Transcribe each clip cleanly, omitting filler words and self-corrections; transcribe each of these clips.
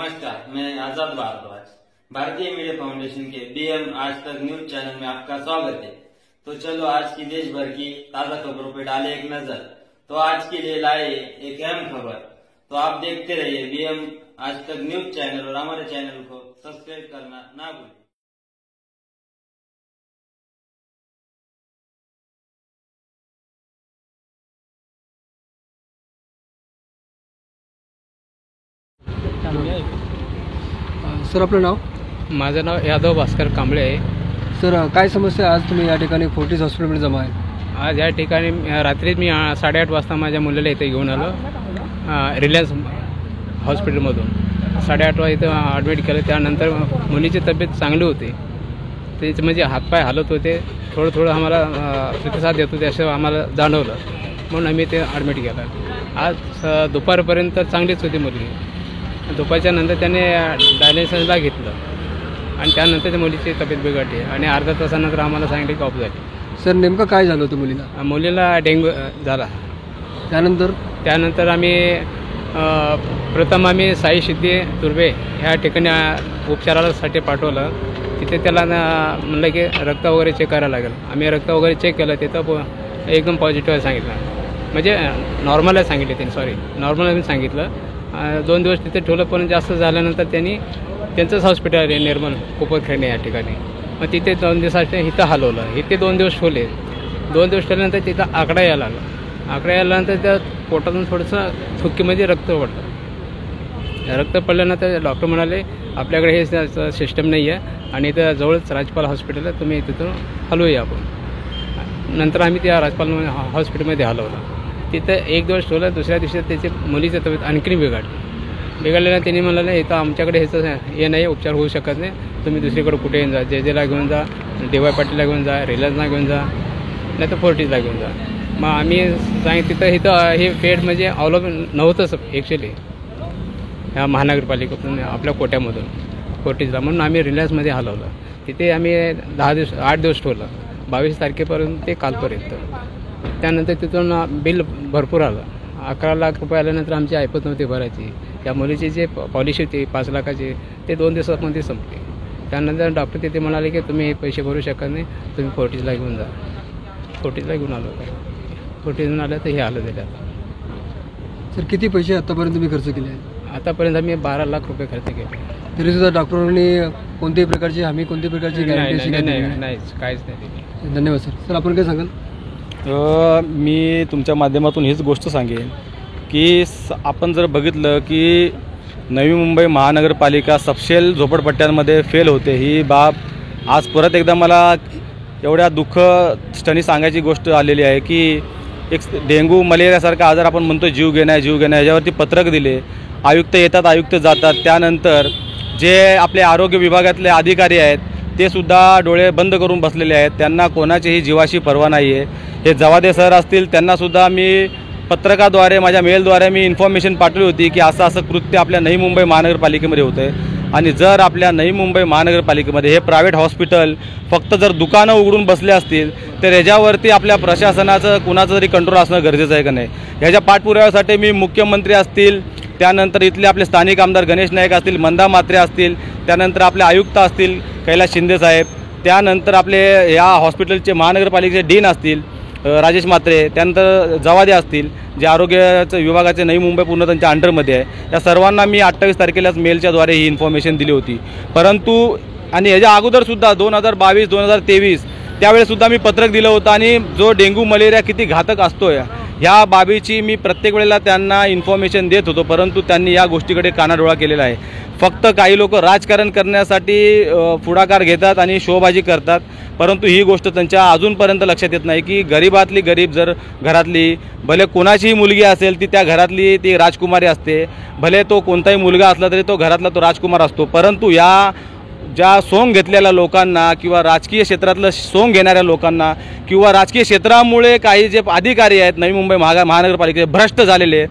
नमस्कार, मैं आजाद भारद्वाज भारतीय मीडिया फाउंडेशन के बीएम आज तक न्यूज चैनल में आपका स्वागत है। तो चलो आज की देश भर की ताजा खबरों पर डाले एक नजर। तो आज के लिए लाए एक अहम खबर, तो आप देखते रहिए बीएम आज तक न्यूज चैनल और हमारे चैनल को सब्सक्राइब करना ना भूलिए। सर, आपलं नाव? माझं नाव यादव भास्कर कांबळे आहे। सर, काय समस्या आज तुम्ही या ठिकाणी फोर्टिस हॉस्पिटलमध्ये जमा आहे? आज या ठिकाणी रात्री मी 8:30 वाजता माझ्या मुलीला इथे घेऊन आलो रिलायन्स हॉस्पिटलमधून। 8:30 वाजता इथं ॲडमिट केलं। त्यानंतर मुलीची तब्येत चांगली होती, त्याचे म्हणजे हातपाय हालत होते, थोडं आम्हाला प्रतिसाद देत होते असं आम्हाला जाणवलं, म्हणून आम्ही ते ॲडमिट केलं। आज दुपारपर्यंत चांगलीच होती मुलगी। दुपारच्या नंतर त्याने डायलिसिसला घेतलं आणि त्यानंतर त्या मुलीची तब्येत बिघडली आणि अर्धा तासानंतर आम्हाला सांगितलं की ऑफ झाली। सर, नेमकं काय झालं होतं मुलीला? मुलीला डेंग्यू झाला। त्यानंतर आम्ही प्रथम साई सिद्धी तुर्बे ह्या ठिकाणी उपचारासाठी पाठवलं। तिथे त्याला म्हणलं की रक्त वगैरे चेक करायला लागेल। आम्ही रक्त वगैरे चेक केलं, तिथं एकदम पॉझिटिव्ह आहे सांगितलं, म्हणजे नॉर्मल आहे सांगितले त्यांनी, नॉर्मल आहे सांगितलं। 2 दिवस तिथे ठेवलं, पण जास्त झाल्यानंतर त्यांचंच हॉस्पिटल आहे निर्मल कोपरखेडणे या ठिकाणी। मग तिथे 2 दिवसाचे इथं हलवलं, इथे 2 दिवस ठेवले। 2 दिवस ठेवल्यानंतर तिथं आकडा यायला लागला। आकडा यायल्यानंतर त्या पोटातून थोडंसं थुकीमध्ये रक्त पडलं। रक्त पडल्यानंतर डॉक्टर म्हणाले आपल्याकडे हे सिस्टम नाही आहे आणि इथं जवळच राजपाल हॉस्पिटल आहे, तुम्ही तिथून हलवूया आपण। नंतर आम्ही त्या राजपाल हॉस्पिटलमध्ये हलवलं। तिथं 1 दिवस ठेवलं। दुसऱ्या दिवशी त्याची मुलीची तब्येत आणखीन बिघडल्यानं त्यांनी म्हणाले इथं आमच्याकडे ह्याचं हे नाही, उपचार होऊ शकत नाही, तुम्ही दुसरीकडे कुठे येऊन जा, जेजेला घेऊन जा, DY पाटीलला घेऊन जा, रिलायन्सला घेऊन जा, नाही तर फोर्टिसला घेऊन जा। मग आम्ही इथं हे बेड म्हणजे अवलंबून नव्हतंच ॲक्च्युली ह्या महानगरपालिकेतून आपल्या कोट्यामधून फोर्टिसला, म्हणून आम्ही रिलायन्समध्ये हलवलं। तिथे आम्ही 8 दिवस ठेवलं, 22 तारखेपर्यंत ते कालपर्यंत। त्यानंतर तिथून बिल भरपूर आलं, 11 लाख रुपये आल्यानंतर आमची ऐपत नव्हती भरायची। त्या मुलीची जे पॉलिसी होती 5 लाखाची, ते 2 दिवसामध्ये संपली। त्यानंतर डॉक्टर तिथे म्हणाले की तुम्ही हे पैसे भरू शकत नाही, तुम्ही फोर्टिसला घेऊन जा। फोर्टिसला घेऊन आलो, फोर्टिसहून आलं तर हे आलं त्याच्यात। सर, किती पैसे आतापर्यंत तुम्ही खर्च केले आहेत? आतापर्यंत आम्ही 12 लाख रुपये खर्च केले, तरीसुद्धा डॉक्टरांनी कोणत्याही प्रकारची कोणत्याही प्रकारची गॅरंटी नाहीच, काहीच नाही। धन्यवाद सर। सर, आपण काय सांगाल? मी तुमच्या माध्यमातून हीच गोष्ट सांगेन की आपण जर बघितलं की नवी मुंबई महानगरपालिका सपशेल झोपडपट्ट्यांमध्ये फेल होते, ही बाब आज परत एकदा मला एवढ्या दुःखस्थानी सांगायची गोष्ट आलेली आहे की एक डेंग्यू मलेरियासारखा आजार आपण म्हणतो जीवघेणा ह्याच्यावरती पत्रक दिले, आयुक्त येतात, आयुक्त जातात। त्यानंतर जे आपले आरोग्य विभागातले अधिकारी आहेत ते सुद्धा डोळे बंद करून बसलेले आहेत, त्यांना कोणाचीही जीवाशी पर्वा नाही आहे। हे जवादे सर असतील, त्यांनासुद्धा मी पत्रकाद्वारे माझ्या मेलद्वारे मी इन्फॉर्मेशन पाठवली होती की असं कृत्य आपल्या नवी मुंबई महानगरपालिकेमध्ये होतं आहे। आणि जर आपल्या नवी मुंबई महानगरपालिकेमध्ये हे प्रायव्हेट हॉस्पिटल फक्त जर दुकानं उघडून बसले असतील तर याच्यावरती आपल्या प्रशासनाचं कुणाचं तरी कंट्रोल असणं गरजेचं आहे का नाही, ह्याच्या पाठपुराव्यासाठी मी मुख्यमंत्री असतील, त्यानंतर इथले आपले स्थानिक आमदार गणेश नाईक असतील, मंदा म्हात्रे असतील, त्यानंतर आपले आयुक्त असतील कैलास शिंदे साहेब, त्यानंतर आपले या हॉस्पिटलचे महानगरपालिकेचे डीन असतील राजेश म्हात्रे, त्यानंतर जवादे असतील, जे आरोग्याचं विभागाचे नवी मुंबई पूर्ण त्यांच्या अंडरमध्ये आहे, या सर्वांना मी 28 तारखेलाच मेलच्याद्वारे ही इन्फॉर्मेशन दिली होती। परंतु आणि याच्या अगोदरसुद्धा 2022, 2023 त्यावेळेसुद्धा मी पत्रक दिलं होतं आणि जो डेंग्यू मलेरिया किती घातक असतो ह्या बाबीची मी प्रत्येक वेळेला त्यांना इन्फॉर्मेशन देत होतो, परंतु त्यांनी या गोष्टीकडे कानाडोळा केलेला आहे। फक्त काही लोक राजकारण करण्यासाठी पुढाकार घेतात आणि शोबाजी करतात, परंतु ही गोष्ट त्यांच्या अजूनपर्यंत लक्षात येत नाही की गरीबातली गरीब जर घरातली भले कोणाचीही मुलगी असेल ती त्या घरातली ती राजकुमारी असते, भले तो कोणताही मुलगा असला तरी तो घरातला तो राजकुमार असतो। परंतु या ज्या सोंग घेतलेल्या लोकांना किंवा राजकीय क्षेत्रातलं सोंग घेणाऱ्या लोकांना किंवा राजकीय क्षेत्रामुळे काही जे अधिकारी आहेत नवी मुंबई महानगरपालिकेचे भ्रष्ट झालेले,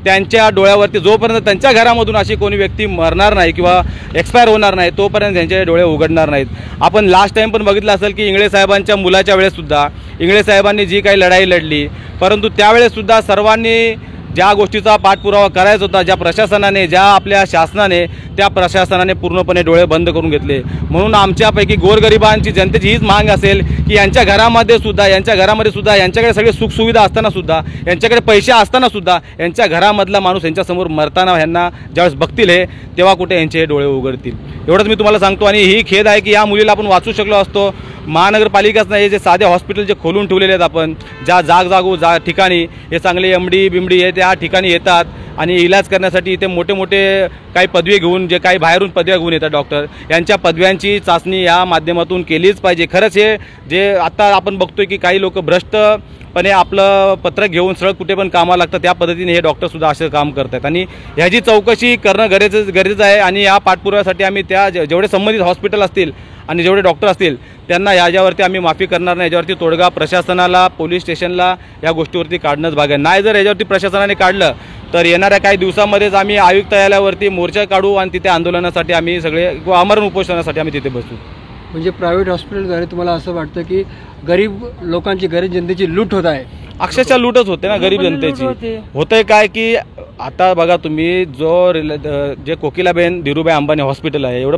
त्यांच्या डोळ्यावरती जोपर्यंत त्यांच्या घरामधून अशी कोणी व्यक्ती मरणार नाही किंवा एक्सपायर होणार नाही तोपर्यंत त्यांचे डोळे उघडणार नाहीत। आपण लास्ट टाइम पण बघितलं असेल की इंगळे साहेबांच्या मुलाच्या वेळेसुद्धा इंगळे साहेबांनी जी काही लढाई लढली, परंतु त्यावेळेसुद्धा सर्वांनी ज्या गोष्टीचा पाठपुरावा करायचा होता, ज्या प्रशासनाने, ज्या आपल्या शासनाने, त्या प्रशासनाने पूर्णपणे डोळे बंद करून घेतले. म्हणून आमच्यापैकी गोरगरिबांची, जनतेची हीच माग असेल की यांच्या घरामध्ये सुद्धा यांच्याकडे सगळे सुखसुविधा असताना सुद्धा, यांच्याकडे पैसे असताना सुद्धा, यांच्या घरामधला माणूस यांच्यासमोर मरताना ह्यांना ज्यावेळेस बघतील हे, तेव्हा कुठे यांचे हे डोळे उघडतील. एवढंच मी तुम्हाला सांगतो. आणि ही खेद आहे की या मुलीला आपण वाचू शकलो असतो. महानगरपालिकाच नाही, जे साधे हॉस्पिटल जे खोलून ठेवलेले आहेत आपण, ज्या ठिकाणी हे चांगले MD बिमडी हे त्या ठिकाणी येतात आणि इलाज करण्यासाठी इथे मोठे मोठे काही पदवी घेऊन, जे काही बाहेरून पदव्या घेऊन येतात डॉक्टर, यांच्या पदव्यांची चाचणी या माध्यमातून केलीच पाहिजे. खरंच हे जे आता आपण बघतोय की काही लोक भ्रष्टपणे आपलं पत्रक घेऊन सरळ कुठे पण कामाला लागतात, त्या पद्धतीने हे डॉक्टरसुद्धा असं काम करतात. आणि ह्याची चौकशी करणं गरजेचं आहे. आणि या पाठपुराव्यासाठी आम्ही त्या जेवढे संबंधित हॉस्पिटल असतील आणि जेवढे डॉक्टर असतील त्यांना याच्यावरती आम्ही माफी करणार नाही. याच्यावरती तोडगा प्रशासनाला, पोलीस स्टेशनला या गोष्टीवरती काढणंच भाग आहे. नाही जर याच्यावरती प्रशासनाने काढलं तर येणाऱ्या काही दिवसामध्येच आम्ही आयुक्तालयावरती मोर्चा काढू आणि तिथे आंदोलनासाठी आम्ही सगळे आमरण उपोषणासाठी आम्ही तिथे बसू. म्हणजे प्रायव्हेट हॉस्पिटलद्वारे तुम्हाला असं वाटतं की गरीब लोकांची, गरीब जनतेची लूट होत आहे? अक्षरशः लूटच होते ना गरीब जनतेची. होतंय काय की आता बघा तुम्ही, जे कोकिलाबेन धीरूभाई अंबानी हॉस्पिटल आहे, एवढं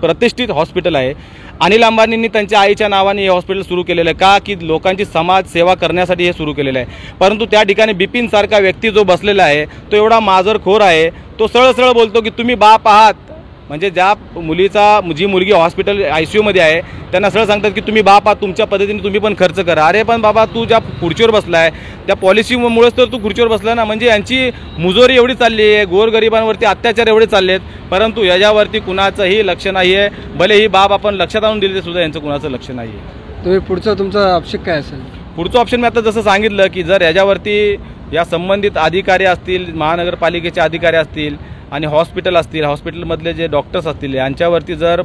प्रतिष्ठित हॉस्पिटल आहे. अनिल अंबानींनी त्यांच्या आईच्या नावाने हे हॉस्पिटल सुरू केलेलं आहे. का की लोकांची समाज सेवा करण्यासाठी हे सुरू केलेलं आहे. परंतु त्या ठिकाणी बिपिन सारखा व्यक्ती जो बसलेला आहे तो एवढा माजरखोर आहे. तो सरळ बोलतो की तुम्ही बाप आहात. म्हणजे जी मुलगी हॉस्पिटल ICU मध्ये आहे त्यांना सरळ सांगतात की तुम्ही बाप आहात, तुमच्या पद्धतीने तुम्ही पण खर्च करा. अरे पण बाबा, तू ज्या खुर्चीवर बसलाय त्या पॉलिसीमुळेच तर तू खुर्चीवर बसला ना. म्हणजे यांची मुजोरी एवढी चालली आहे, गोरगरिबांवरती अत्याचार एवढे चालले आहेत, परंतु याच्यावरती कुणाचंही लक्ष नाही आहे. भले ही बाब आपण लक्षात आणून दिली सुद्धा यांचं कुणाचं लक्ष नाही आहे. तुम्ही तुमचा ऑप्शन काय असेल? पुढचं ऑप्शन मी आता जसं सांगितलं की जर याच्यावरती या संबंधित अधिकारी असतील, महानगरपालिकेचे अधिकारी असतील आणि हॉस्पिटलमधले जे डॉक्टर्स असतील, यांच्यावरती जर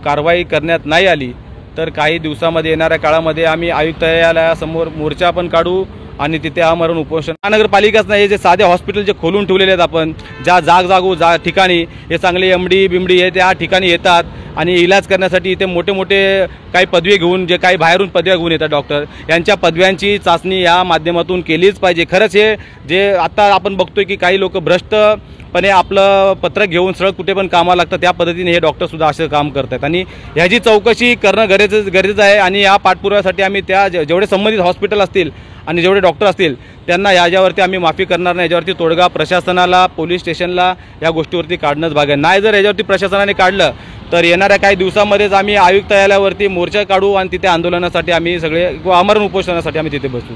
कारवाई करण्यात नाही आली तर काही दिवसामध्ये, येणाऱ्या काळामध्ये आम्ही आयुक्तालयासमोर मोर्चा पण काढू आणि तिथे आमरण उपोषण. महानगरपालिकाच नाही, जे साधे हॉस्पिटल जे खोलून ठेवलेले आहेत आपण, ज्या ठिकाणी हे चांगले MD बिमडी हे त्या ठिकाणी येतात आणि इलाज करण्यासाठी इथे मोठे मोठे काही पदवी घेऊन, जे काही बाहेरून पदव्या घेऊन येतात डॉक्टर, यांच्या पदव्यांची चाचणी या माध्यमातून केलीच पाहिजे. खरंच हे जे आता आपण बघतोय की काही लोक भ्रष्टपणे आपलं पत्रक घेऊन सरळ कुठे पण कामाला लागतात, त्या पद्धतीने हे डॉक्टरसुद्धा असं काम करतात. आणि ह्याची चौकशी करणं गरजेचं आहे. आणि या पाठपुराव्यासाठी आम्ही त्या जेवढे संबंधित हॉस्पिटल असतील आणि जेवढे डॉक्टर असतील त्यांना याच्यावरती आम्ही माफी करणार नाही. याच्यावरती तोडगा प्रशासनाला, पोलीस स्टेशनला या गोष्टीवरती काढणंच भाग आहे. नाही जर याच्यावरती प्रशासनाने काढलं तर येणाऱ्या काही दिवसामध्येच आम्ही आयुक्तालयावरती मोर्चा काढू आणि तिथे आंदोलनासाठी आम्ही सगळे आमरण उपोषणासाठी आम्ही तिथे बसू.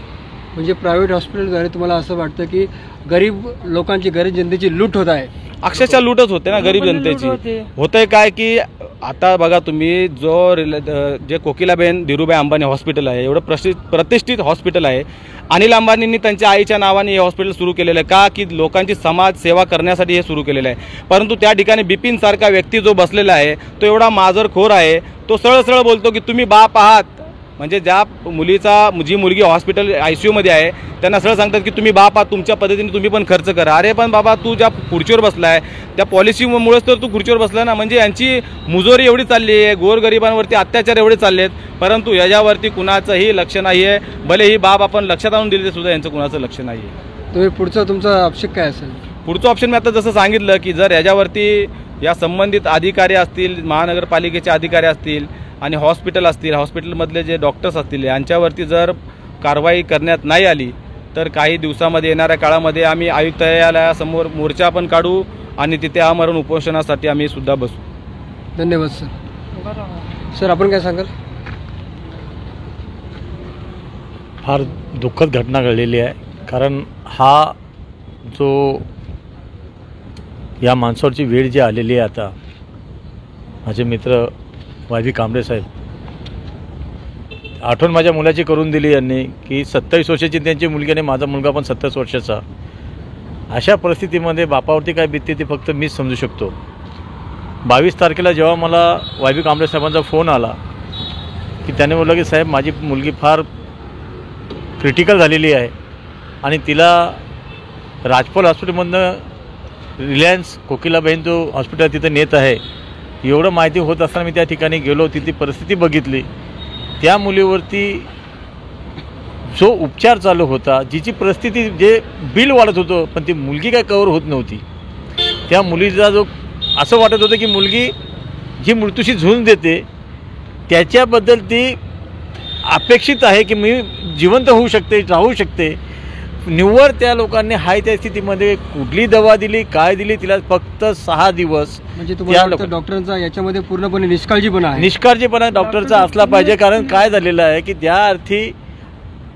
म्हणजे प्रायव्हेट हॉस्पिटलद्वारे तुम्हाला असं वाटतं की गरीब लोकांची, गरीब जनतेची लूट होत आहे? अक्षरशः लूटच होते ना गरीब जनतेची. होतंय काय की आता बघा तुम्ही, जे कोकिलाबेन धीरूभाई अंबानी हॉस्पिटल आहे, एवढं प्रतिष्ठित हॉस्पिटल आहे. अनिल अंबानींनी त्यांच्या आईच्या नावाने हे हॉस्पिटल सुरू केलेलं आहे. का की लोकांची समाज सेवा करण्यासाठी हे सुरू केलेलं आहे. परंतु त्या ठिकाणी बिपिन सारखा व्यक्ती जो बसलेला आहे तो एवढा माजरखोर आहे. तो सरळ बोलतो की तुम्ही बाप आहात. म्हणजे जी मुलगी हॉस्पिटल ICU मध्ये आहे त्यांना सरळ सांगतात की तुम्ही बाप आहात, तुमच्या पद्धतीने तुम्ही पण खर्च करा. अरे पण बाबा, तू ज्या खुर्चीवर बसलाय त्या पॉलिसीमुळेच तर तू खुर्चीवर बसला ना. म्हणजे यांची मुजोरी एवढी चालली आहे, गोरगरिबांवरती अत्याचार एवढे चालले आहेत, परंतु याच्यावरती कुणाचंही लक्ष नाही आहे. भले ही बाब आपण लक्षात आणून दिली सुद्धा यांचं कुणाचं लक्ष नाही आहे. तुम्ही तुमचा ऑप्शन काय असेल? पुढचं ऑप्शन मी आता जसं सांगितलं की जर याच्यावरती या संबंधित अधिकारी असतील, महानगरपालिकेचे अधिकारी असतील आणि हॉस्पिटलमधले जे डॉक्टर्स असतील यांच्यावरती जर कारवाई करण्यात नाही आली तर काही दिवसामध्ये, येणाऱ्या काळामध्ये आम्ही आयुक्तालयासमोर मोर्चा पण काढू आणि तिथे आमरण उपोषणासाठी आम्ही सुद्धा बसू. धन्यवाद सर. आपण काय सांगाल? फार दुःखद घटना घडलेली आहे. कारण हा जो या माणसावरची वेळ जी आलेली आहे, आता माझे मित्र YV कांबळे साहेब, आठवण माझ्या मुलाची करून दिली यांनी की 27 वर्षाची त्यांची मुलगी आणि माझा मुलगा पण 27 वर्षाचा. अशा परिस्थितीमध्ये बापावरती काय बीतते ते फक्त मीच समजू शकतो. 22 तारखेला जेव्हा मला YV कांबळे साहेबांचा फोन आला की त्याने बोललं की साहेब, माझी मुलगी फार क्रिटिकल झालेली आहे आणि तिला राजपाल हॉस्पिटलमधनं रिलायन्स कोकिलाबेन जो हॉस्पिटल तिथं नेत आहे, एवढं माहिती होत असताना मी त्या ठिकाणी गेलो, तिथली परिस्थिती बघितली. त्या मुलीवरती जो उपचार चालू होता, जिची परिस्थिती जे बिल वाढत होतं, पण ती मुलगी काय कव्हर होत नव्हती. त्या मुलीचा जो असं वाटत होतं की मुलगी जी मृत्यूशी झुंज देते त्याच्याबद्दल ती अपेक्षित आहे की मी जिवंत होऊ शकते, राहू शकते. निव्वळ त्या लोकांनी हाय त्या स्थितीमध्ये कुठली दवा दिली, काय दिली, तिला फक्त 6 दिवस. म्हणजे तुम्हाला डॉक्टरांचा याच्यामध्ये पूर्णपणे निष्काळजीपणा आहे. निष्काळजीपणा डॉक्टरचा असला पाहिजे. कारण काय झालेलं आहे की त्या अर्थी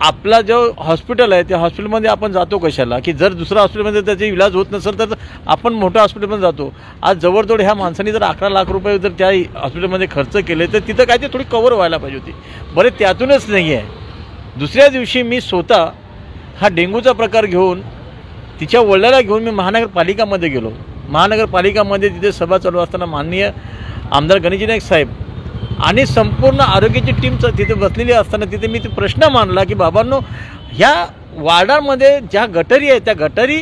आपला जो हॉस्पिटल आहे त्या हॉस्पिटलमध्ये आपण जातो कशाला, की जर दुसऱ्या हॉस्पिटलमध्ये त्याचा इलाज होत नसेल तर आपण मोठ्या हॉस्पिटलमध्ये जातो. आज जवळजवळ ह्या माणसांनी जर 11 लाख रुपये जर त्या हॉस्पिटलमध्ये खर्च केले तर तिथं काय ते थोडी कव्हर व्हायला पाहिजे होती. बरे त्यातूनच नाही आहे. दुसऱ्या दिवशी मी स्वतः हा डेंग्यूचा प्रकार घेऊन तिच्या वडिलाला घेऊन मी महानगरपालिकामध्ये गेलो. महानगरपालिकामध्ये तिथे सभा चालू असताना माननीय आमदार गणेशजी नाईक साहेब आणि संपूर्ण आरोग्याची टीम तिथे बसलेली असताना तिथे मी प्रश्न मांडला की बाबांनो, ह्या वार्डामध्ये ज्या गटारी आहेत त्या गटारी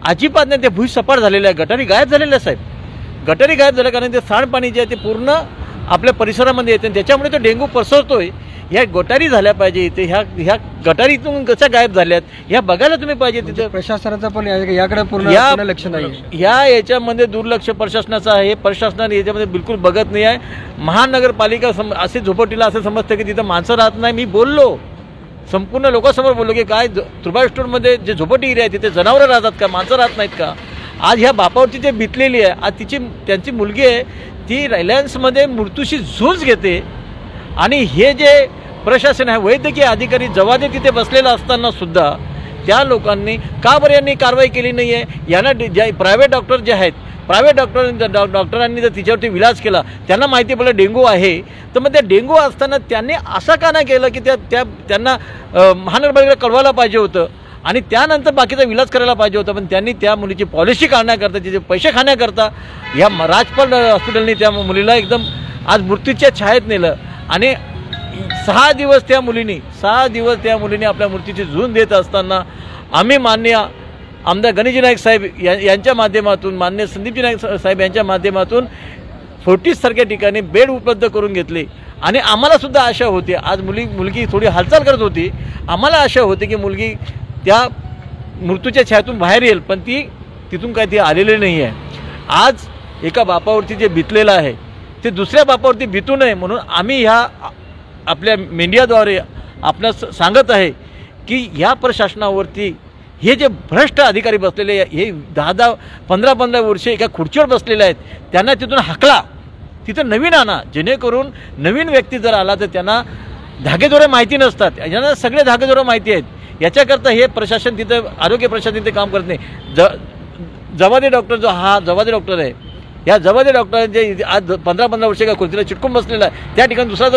अजिबात नाही, त्या भुईसपाट झालेल्या आहे, गटारी गायब झालेल्या साहेब. गटारी गायब झाल्या कारण ते सांडपाणी जे आहे ते पूर्ण आपल्या परिसरामध्ये येते, त्याच्यामुळे तो डेंग्यू पसरतोय. ह्या गटारी झाल्या पाहिजे इथे. ह्या गटारीतून कशा गायब झाल्यात ह्या बघायला तुम्ही पाहिजे. तिथे प्रशासनाचा पण याकडे पूर्ण लक्ष नाही. याच्यामध्ये दुर्लक्ष प्रशासनाचं आहे. प्रशासनाने याच्यामध्ये बिलकुल बघत नाही आहे. महानगरपालिका असे झोपटीला असं समजतं की तिथं माणसं राहत नाही. मी बोललो, संपूर्ण लोकांसमोर बोललो की काय तुर्बा स्टोरमध्ये जे झोपटी एरिया आहे तिथे जनावरं राहतात का, माणसं राहत नाहीत का. आज ह्या बापावरची जे बितलेली आहे, आज त्यांची मुलगी आहे ती रिलायन्समध्ये मृत्यूशी झूज घेते. आणि हे जे प्रशासन आहे, वैद्यकीय अधिकारी जवाने तिथे बसलेला असताना सुद्धा त्या लोकांनी का बरं यांनी कारवाई केली नाही आहे. यांना ज्या प्रायव्हेट डॉक्टर जे आहेत, प्रायव्हेट डॉक्टरांनी जर तिच्यावरती विलास केला, त्यांना माहिती पडलं डेंग्यू आहे, तर मग त्या डेंग्यू असताना त्यांनी असं का नाही केलं की त्यांना महानगरपालिकेला कळवायला पाहिजे होतं आणि त्यानंतर बाकीचा विलास करायला पाहिजे होता. पण त्यांनी त्या मुलीची पॉलिसी काढण्याकरता, तिचे पैसे खाण्याकरता या राजपाल हॉस्पिटलने त्या मुलीला एकदम आज मृत्यूच्या छायेत नेलं. आणि 6 दिवस त्या मुलीने आपल्या मृत्यूची झूंज देत असताना आम्ही माननीय आमदार गणेशजी नाईक साहेब यांच्या माध्यमातून, माननीय संदीपजी नाईक साहेब यांच्या माध्यमातून 40 सारख्या ठिकाणी बेड उपलब्ध करून घेतले. आणि आम्हालासुद्धा आशा होती, आज मुलगी थोडी हालचाल करत होती, आम्हाला आशा होती की मुलगी त्या मृत्यूच्या छायातून बाहेर येईल, पण तिथून काय ती आलेली नाही आहे. आज एका बापावरती जे बितलेलं आहे ते दुसऱ्या बापावरती बितू नये म्हणून आम्ही ह्या आपल्या मीडियाद्वारे आपल्यास सांगत आहे की ह्या प्रशासनावरती हे जे भ्रष्ट अधिकारी बसलेले हे 10-10, 15-15 वर्षे एका खुर्चीवर बसलेले आहेत, त्यांना तिथून हाकला, तिथं नवीन आणा, जेणेकरून नवीन व्यक्ती जर आला तर त्यांना धागेदोरे माहिती नसतात, यांना सगळे धागेदोरे माहिती आहेत. याच्याकरता हे प्रशासन तिथं, आरोग्य प्रशासन तिथे काम करत नाही. जवादी डॉक्टर जो हा जवादी डॉक्टर आहे, या जवादी डॉक्टरांचे आज 15-15 वर्षे का खुर्चीला चिटकून बसलेला आहे, त्या ठिकाणी दुसरा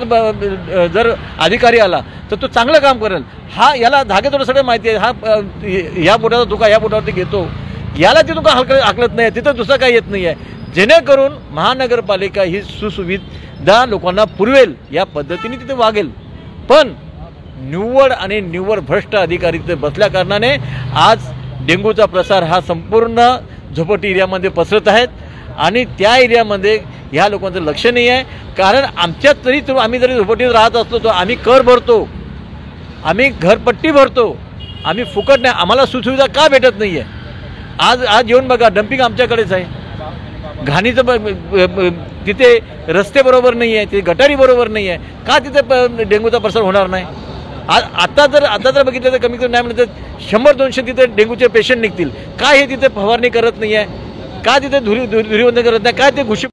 जर अधिकारी आला तर तो चांगलं काम करेल. याला धागेदोरे सगळं माहिती आहे. ह्या बोटाचा धोका ह्या बोटावरती घेतो, याला तिथून का हाकलत नाही, तिथं दुसरं काही येत नाही आहे. जेणेकरून महानगरपालिका ही सुसुविधा लोकांना पुरवेल या पद्धतीने तिथे वागेल. पण निव्वळ भ्रष्ट अधिकारी तिथे बसल्या कारणाने आज डेंग्यूचा प्रसार हा संपूर्ण झोपडी एरियामध्ये पसरत आहेत. आणि त्या एरियामध्ये ह्या लोकांचं लक्ष नाही आहे. कारण आमच्यात आम्ही जरी झोपडीत राहत असलो तर आम्ही कर भरतो, आम्ही घरपट्टी भरतो, आम्ही फुकट नाही, आम्हाला सुसुविधा का भेटत नाही आहे. आज येऊन बघा, डम्पिंग आमच्याकडेच आहे, घाणीचं तिथे रस्ते बरोबर नाही आहे, तिथे गटारी बरोबर नाही आहे, का तिथे डेंग्यूचा प्रसार होणार नाही. आता जर बघितलं तर कमी कमी नाही म्हणतात 100-200 तिथे डेंग्यूचे पेशंट निघतील. का हे तिथे फवारणी करत नाही आहे, का तिथे धुरीबंद करत नाही, काय ते घुशी